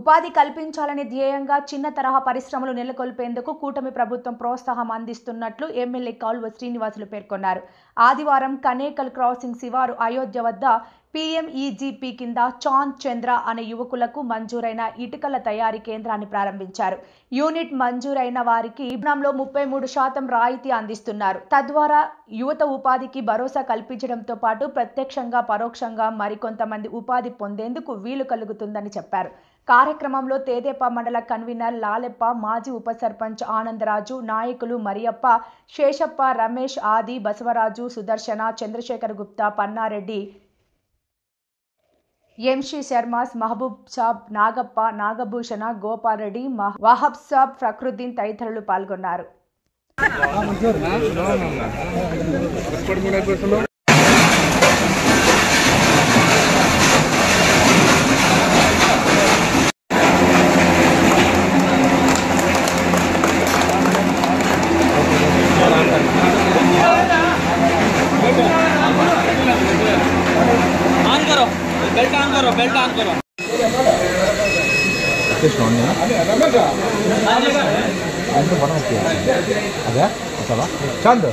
ఉపాధి కల్పించాలనే ధ్యేయంగా చిన్న తరహా పరిశ్రమలు నెలకొల్పేందుకు కూటమి ప్రభుత్వం ప్రోత్సాహం అందిస్తున్నట్లు ఎమ్మెల్యే కాల్వ శ్రీనివాసులు పేర్కొన్నారు. ఆదివారం కనేకల్ క్రాసింగ్ శివారు అయోధ్య వద్ద PMEGP కింద చాంద్ చంద్ర అనే యువకులకు మంజూరైన ఇటుకల తయారీ కేంద్రాన్ని ప్రారంభించారు. యూనిట్ మంజూరైన వారికి ఇబ్నాంలో 33% రాయితీ అందిస్తున్నారు. తద్వారా యువత ఉపాధికి భరోసా కల్పించడంతో పాటు ప్రత్యక్షంగా పరోక్షంగా మరికొంతమంది ఉపాధి పొందేందుకు వీలు కలుగుతుందని చెప్పారు. కార్యక్రమంలో తేదేపా మండల కన్వీనర్ లాలెప్ప, మాజీ ఉప సర్పంచ్ ఆనందరాజు, నాయకులు మరియప్ప, శేషప్ప, రమేష్, ఆది, బసవరాజు, సుదర్శన, చంద్రశేఖర్ గుప్తా, పన్నారెడ్డి, ఎంషి శర్మాస్, మహబూబ్ సాబ్, నాగప్ప, నాగభూషణ, గోపాల్ రెడ్డి, వహబ్ సాబ్, ఫక్రుద్దీన్ తదితరులు పాల్గొన్నారు. बेल्ट ऑन करो अरे चंद